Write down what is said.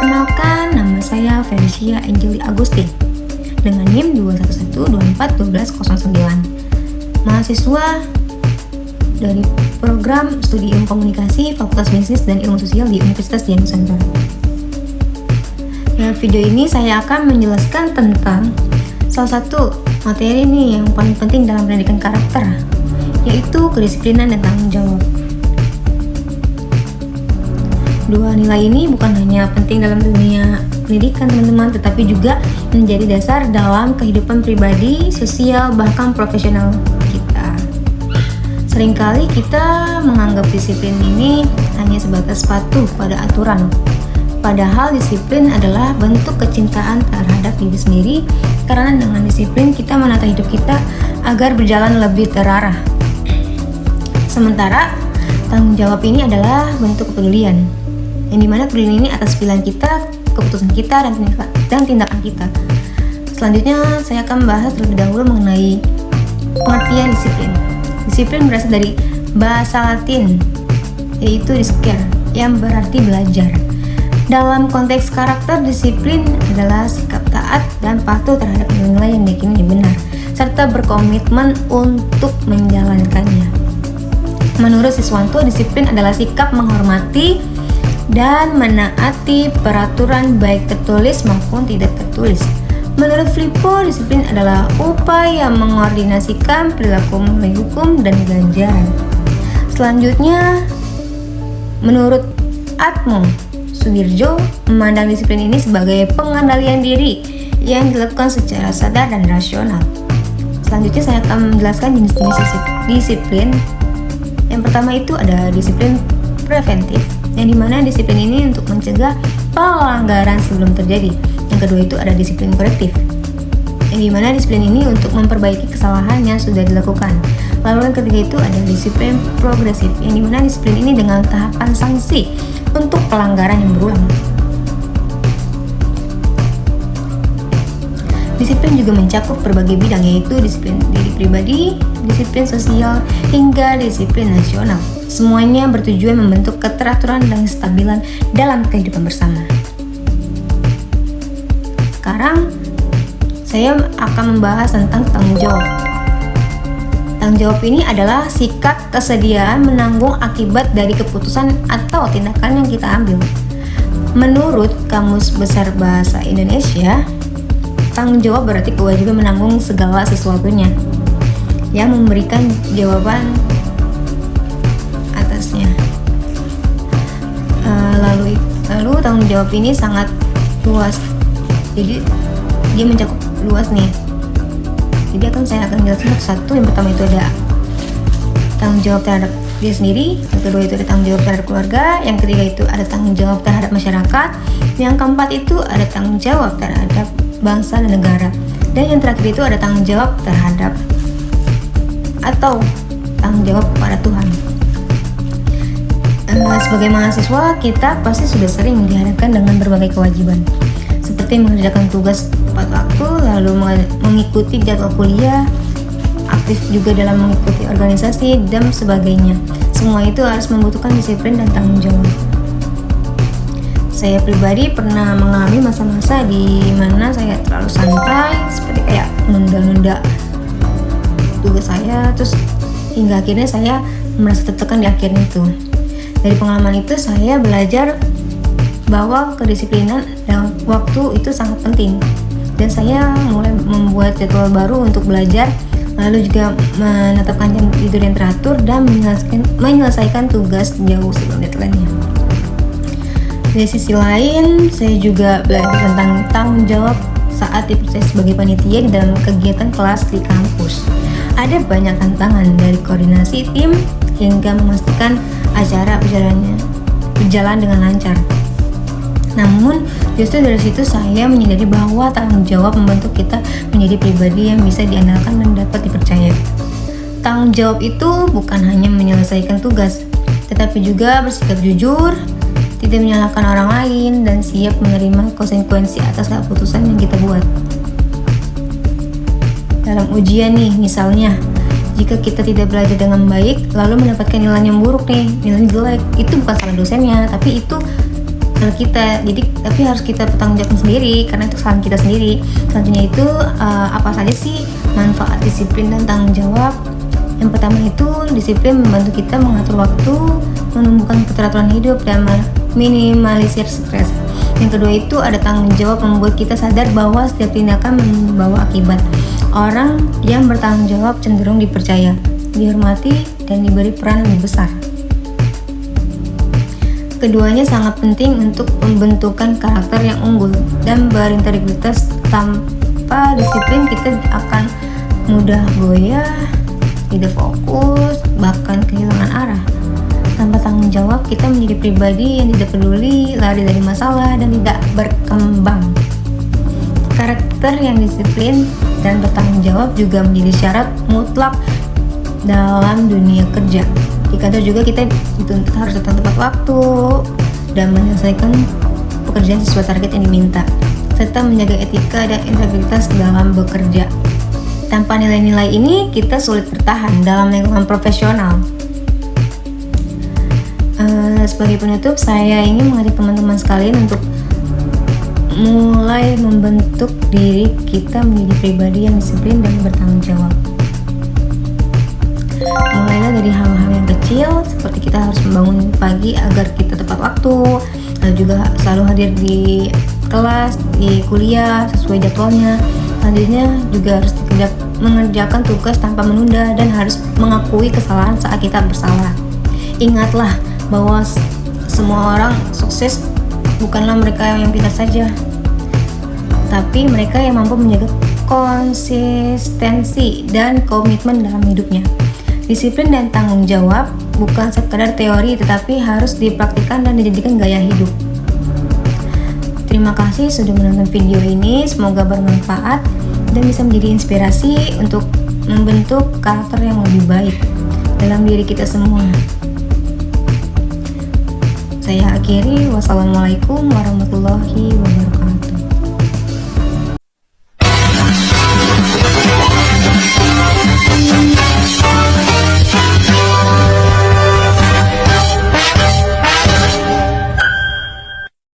Perkenalkan, nama saya Felicia Angeli Agustin dengan NIM 211241209. Mahasiswa dari program Studi Ilmu Komunikasi Fakultas Bisnis dan Ilmu Sosial di Universitas Dian Nusantara. Dalam video ini saya akan menjelaskan tentang salah satu materi nih yang paling penting dalam pendidikan karakter, yaitu kedisiplinan dan tanggung jawab. Dua nilai ini bukan hanya penting dalam dunia pendidikan teman-teman, tetapi juga menjadi dasar dalam kehidupan pribadi, sosial, bahkan profesional kita. Seringkali kita menganggap disiplin ini hanya sebatas patuh pada aturan. Padahal disiplin adalah bentuk kecintaan terhadap diri sendiri, karena dengan disiplin kita menata hidup kita agar berjalan lebih terarah. Sementara tanggung jawab ini adalah bentuk kepedulian, yang dimana kepedulian ini atas pilihan kita, keputusan kita, dan tindakan kita. Selanjutnya saya akan membahas terlebih dahulu mengenai pengertian disiplin. Disiplin berasal dari bahasa Latin, yaitu discere, yang berarti belajar. Dalam konteks karakter, disiplin adalah sikap taat dan patuh terhadap nilai yang diyakini benar, serta berkomitmen untuk menjalankannya. Menurut Siswanto, disiplin adalah sikap menghormati dan menaati peraturan baik tertulis maupun tidak tertulis. Menurut Filippo, disiplin adalah upaya mengordinasikan perilaku mulai hukum dan ganjaran. Selanjutnya, menurut Atmo Sudirjo, memandang disiplin ini sebagai pengendalian diri yang dilakukan secara sadar dan rasional. Selanjutnya saya akan menjelaskan jenis-jenis disiplin. Yang pertama itu ada disiplin preventif, yang dimana disiplin ini untuk mencegah pelanggaran sebelum terjadi. Yang kedua itu ada disiplin korektif, yang dimana disiplin ini untuk memperbaiki kesalahan yang sudah dilakukan. Lalu yang ketiga itu ada disiplin progresif, yang dimana disiplin ini dengan tahapan sanksi untuk pelanggaran yang berulang. Disiplin juga mencakup berbagai bidang, yaitu disiplin diri pribadi, disiplin sosial, hingga disiplin nasional. Semuanya bertujuan membentuk keteraturan dan kestabilan dalam kehidupan bersama. Sekarang saya akan membahas tentang tanggung jawab. Tanggung jawab ini adalah sikap kesediaan menanggung akibat dari keputusan atau tindakan yang kita ambil. Menurut Kamus Besar Bahasa Indonesia, tanggung jawab berarti kewajiban menanggung segala sesuatunya, yang memberikan jawaban atasnya. Lalu tanggung jawab ini sangat luas, jadi dia mencakup luas nih. Jadi saya akan jelaskan satu. Yang pertama itu ada tanggung jawab terhadap diri sendiri, yang kedua itu ada tanggung jawab terhadap keluarga, yang ketiga itu ada tanggung jawab terhadap masyarakat, yang keempat itu ada tanggung jawab terhadap bangsa dan negara, dan yang terakhir itu ada tanggung jawab terhadap atau tanggung jawab kepada Tuhan. Sebagai mahasiswa, kita pasti sudah sering dihadapkan dengan berbagai kewajiban, seperti mengerjakan tugas tepat waktu, lalu mengikuti jadwal kuliah, aktif juga dalam mengikuti organisasi, dan sebagainya. Semua itu harus membutuhkan disiplin dan tanggung jawab. Saya pribadi pernah mengalami masa-masa di mana saya terlalu santai, seperti kayak menunda-nunda tugas saya, terus hingga akhirnya saya merasa tertekan di akhirnya itu. Dari pengalaman itu saya belajar bahwa kedisiplinan dalam waktu itu sangat penting, dan saya mulai membuat jadwal baru untuk belajar, lalu juga menetapkan jam tidur yang teratur dan menyelesaikan tugas jauh sebelum deadline-nya. Dari sisi lain, saya juga belajar tentang tanggung jawab saat dipercaya sebagai panitia di dalam kegiatan kelas di kampus. Ada banyak tantangan, dari koordinasi tim hingga memastikan acara berjalan dengan lancar. Namun, justru dari situ saya menyadari bahwa tanggung jawab membentuk kita menjadi pribadi yang bisa diandalkan dan dapat dipercaya. Tanggung jawab itu bukan hanya menyelesaikan tugas, tetapi juga bersikap jujur, tidak menyalahkan orang lain, dan siap menerima konsekuensi atas keputusan yang kita buat. Dalam ujian nih, misalnya, jika kita tidak belajar dengan baik, lalu mendapatkan nilai yang buruk nih, nilai jelek, itu bukan salah dosennya, tapi itu salah kita. Jadi tapi harus kita bertanggung jawab sendiri karena itu kesalahan kita sendiri. Selanjutnya itu apa saja sih manfaat disiplin dan tanggung jawab? Yang pertama itu disiplin membantu kita mengatur waktu, menumbuhkan keteraturan hidup dan minimalisir stres. Yang kedua itu ada tanggung jawab, membuat kita sadar bahwa setiap tindakan membawa akibat. Orang yang bertanggung jawab cenderung dipercaya, dihormati, dan diberi peran lebih besar. Keduanya sangat penting untuk pembentukan karakter yang unggul dan berintegritas. Tanpa disiplin kita akan mudah goyah, tidak fokus, bahkan kehilangan arah. Tanpa tanggung jawab kita menjadi pribadi yang tidak peduli, lari dari masalah, dan tidak berkembang. Karakter yang disiplin dan bertanggung jawab juga menjadi syarat mutlak dalam dunia kerja. Di kantor juga kita dituntut harus datang tepat waktu dan menyelesaikan pekerjaan sesuai target yang diminta, serta menjaga etika dan integritas dalam bekerja. Tanpa nilai-nilai ini, kita sulit bertahan dalam lingkungan profesional. Sebagai penutup, saya ingin mengajak teman-teman sekalian untuk mulai membentuk diri kita menjadi pribadi yang disiplin dan bertanggung jawab. Mulailah dari hal-hal yang kecil, seperti kita harus membangun pagi agar kita tepat waktu, lalu juga selalu hadir di kelas, di kuliah sesuai jadwalnya. Selanjutnya juga harus mengerjakan tugas tanpa menunda dan harus mengakui kesalahan saat kita bersalah. Ingatlah bahwa semua orang sukses bukanlah mereka yang pintar saja, tapi mereka yang mampu menjaga konsistensi dan komitmen dalam hidupnya. Disiplin dan tanggung jawab bukan sekadar teori, tetapi harus dipraktikkan dan dijadikan gaya hidup. Terima kasih sudah menonton video ini, semoga bermanfaat dan bisa menjadi inspirasi untuk membentuk karakter yang lebih baik dalam diri kita semua. Saya akhiri, wassalamualaikum warahmatullahi wabarakatuh.